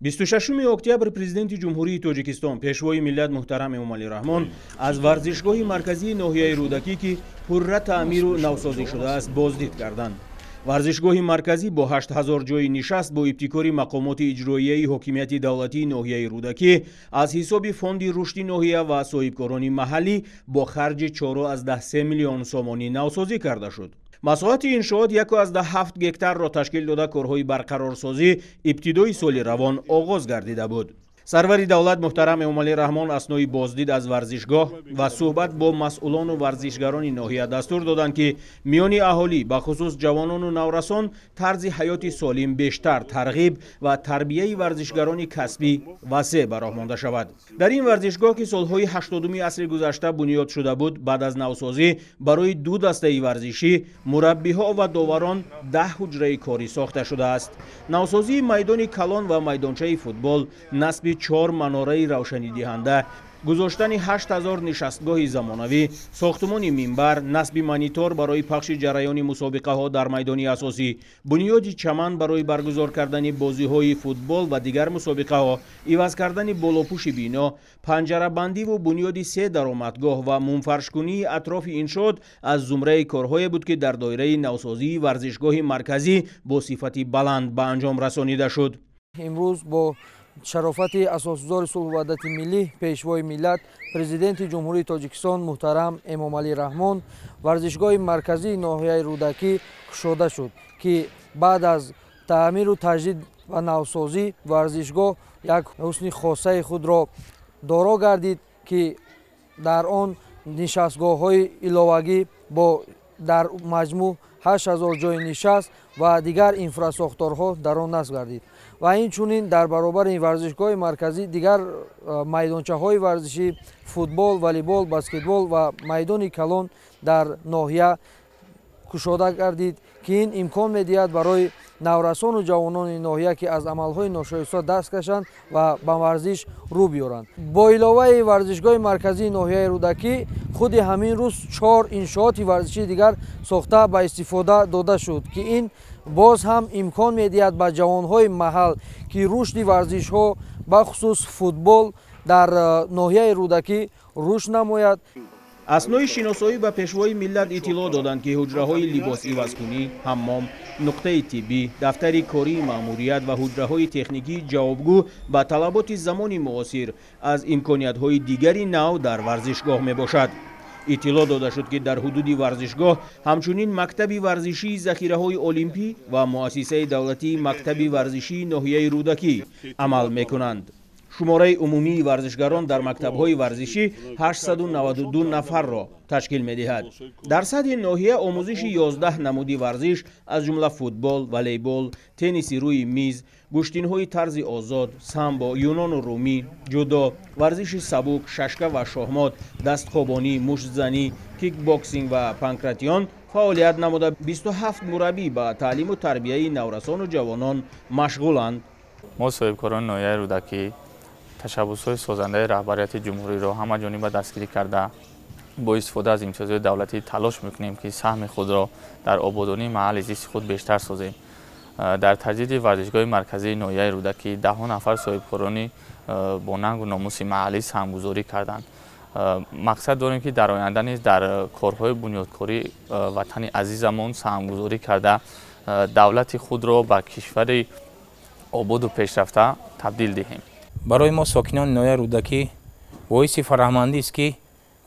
26 октябр президенти ҷумҳурии тоҷикистон пешвои миллат муҳтарам эмомалӣ раҳмон аз варзишгоҳи марказии ноҳияи рӯдакӣ ки пурра таъмиру навсозӣ шудааст боздид карданд. варзишгоҳи марказӣ бо 8000 ҷойи нишаст бо ибтикори мақомоти иҷроияи ҳокимияти давлатии ноҳияи рӯдакӣ аз ҳисоби фонди рушди ноҳия ва соҳибкорони маҳаллӣ бо харҷи 4,3 миллион сомонӣ навсозӣ карда шуд. масоати иншоот 1,7 гектарро ташкил дода корҳои барқарорсозӣ ибтидои соли равон оғоз гардида буд. сарвари давлат муҳтарам эмомалӣ раҳмон аснои боздид аз варзишгоҳ ва суҳбат бо масъулону варзишгарони ноҳия дастур доданд ки миёни аҳолӣ бахусус ҷавонону наврасон тарзи ҳаёти солим бештар тарғиб ва тарбияи варзишгарони касбӣ васеъ ба роҳ монда шавад. дар ин варзишгоҳ ки солҳои 80-уми асри гузашта бунёд шуда буд, баъд аз навсозӣ барои 2 дастаи варзишӣ, мураббиҳо ва доварон 10 ҳуҷраи корӣ сохта шудааст. навсозии майдони калон ва майдончаи футбол, насби 4 манораи равшанидиҳанда, гузоштани 8000 нишастгоҳи замонавӣ, сохтумони минбар, насби монитор барои пахши ҷараёни мусобиқаҳо дар майдони асосӣ, бунёди чаман барои баргузор кардани бозиҳои футбол ва дигар мусобиқаҳо, иваз кардани болопӯши бино, панҷарабандиву бунёди 3 даромадгоҳ ва мунфаршкунии атрофи иншоот аз зумраи корҳое буд ки дар доираи навсозии варзишгоҳи марказӣ бо сифати баланд ба анҷом расонида шуд. имрӯз бо шарофати асосгузори сулҳу ваҳдати миллӣ, пешвои миллат, президенти ҷумҳурии тоҷикистон муҳтарам эмомалӣ раҳмон варзишгоҳи марказии ноҳияи рӯдакӣ кушода шуд, ки баъд аз таъмиру таҷдид ва навсозӣ варзишгоҳ як ҳусни хосаи худро доро гардид, ки дар он нишастгоҳҳои иловагӣ бо дар маҷмӯъ 8000 ҷойи нишаст ва дигар инфрасохторҳо дар он насб гардид. ва инчунин дар баробари ин варзишгоҳи марказӣ дигар майдончаҳои варзишӣ футбол, волейбол, баскетбол ва майдони калон дар ноҳия кушода гардид, ки ин имкон медиҳад барои наврасону ҷавонони ноҳия ки аз амалҳои ношоиста даст кашанд ва ба варзиш рӯ биёранд. бо иловаи варзишгоҳи марказии ноҳияи рӯдакӣ худи ҳамин рӯз 4 иншооти варзишии дигар сохта ба истифода дода шуд, ки ин боз ҳам имкон медиҳад ба ҷавонҳои маҳал ки рушди варзишҳо бахусус футбол дар ноҳияи рӯдакӣ рушд намояд. аснои шиносоӣ ба пешвои миллат иттилоъ доданд ки ҳуҷраҳои либосивазкунӣ, ҳаммом, нуқтаи тиббӣ, дафтари кории маъмурият ва ҳуҷраҳои техникии ҷавобгӯ ба талаботи замони муосир аз имкониятҳои дигари нав дар варзишгоҳ мебошад. иттилоъ дода шуд ки дар ҳудуди варзишгоҳ ҳамчунин мактаби варзишии захираҳои олимпӣ ва муассисаи давлатии мактаби варзишии ноҳияи рӯдакӣ амал мекунанд. шумораи умумии варзишгарон дар мактабҳои варзишӣ 892 нафарро ташкил медиҳад. дар сатҳи ноҳия омӯзиши 11 намуди варзиш аз ҷумла футбол, волейбол, тенниси рӯи миз, гӯштинҳои тарзи озод, самбо, юнону румӣ, ҷудо, варзиши сабук, шашка ва шоҳмот, дастхобонӣ, муштзанӣ, кикбоксинг ва панкратион фаъолият намуда 27 мураббӣ ба таълиму тарбияи наврасону ҷавонон машғуланд. мо соҳибкорони ноҳияи рӯдакӣ ташаббусҳои созандаи раҳбарияти ҷумҳуриро ҳамаҷониба дастгирӣ карда бо истифода аз имтиёзоти давлатӣ талош мекунем ки саҳми худро дар ободонии маҳалли зисти худ бештар созем. дар таҷдиди варзишгоҳи марказии ноҳияи рӯдакӣ 10 нафар соҳибкорони бо нангу номуси маҳаллӣ саҳмгузорӣ карданд. мақсад дорем ки дар оянда низ дар корҳои бунёдкории ватани азизамон саҳмгузорӣ карда давлати худро ба кишвари ободу пешрафта табдил диҳем. барои мо сокинони ноҳияи рӯдакӣ боиси фарҳмандист ки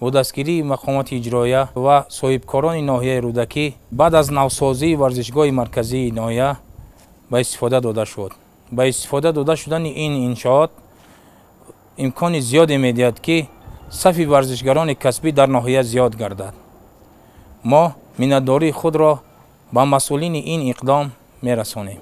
бо дастгирии мақомоти иҷроия ва соҳибкорони ноҳияи рӯдакӣ баъд аз навсозии варзишгоҳи марказии ноҳия ба истифода дода шуд. ба истифода дода шудани ин иншоот имкони зиёде медиҳад ки сафи варзишгарони касбӣ дар ноҳия зиёд гардад. мо миннатдории худро ба масъулини ин иқдом мерасонем.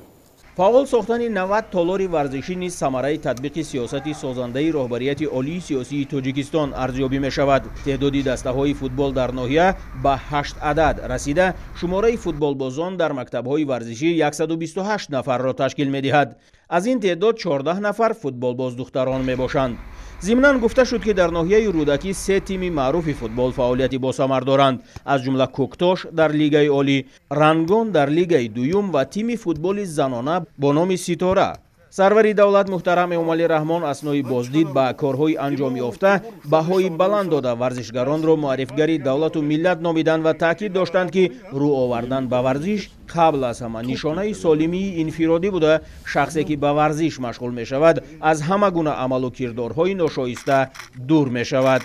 фаъол сохтани 90 толори варзишӣ низ самараи татбиқи сиёсати созандаи роҳбарияти олии сиёсии тоҷикистон арзёбӣ мешавад. теъдоди дастаҳои футбол дар ноҳия ба 8 адад расида, шумораи футболбозон дар мактабҳои варзишӣ 128 нафарро ташкил медиҳад. аз ин теъдод 14 нафар футболбоз духтарон мебошанд. зимнан гуфта шуд ки дар ноҳияи рӯдакӣ 3 тими маъруфи футбол фаъолияти босамар доранд, аз ҷумла кӯктош дар лигаи олӣ, рангон дар лигаи дуюм ва тими футболи занона бо номи ситора. сарвари давлат муҳтарам эмомалӣ раҳмон аснои боздид ба корҳои анҷомёфта баҳои баланд дода варзишгаронро муаррифгари давлату миллат номидан ва таъкид доштанд ки рӯ овардан ба варзиш қабл аз ҳама нишонаи солимии инфиродӣ буда шахсе ки ба варзиш машғул мешавад аз ҳама гуна амалу кирдорҳои ношоиста дур мешавад.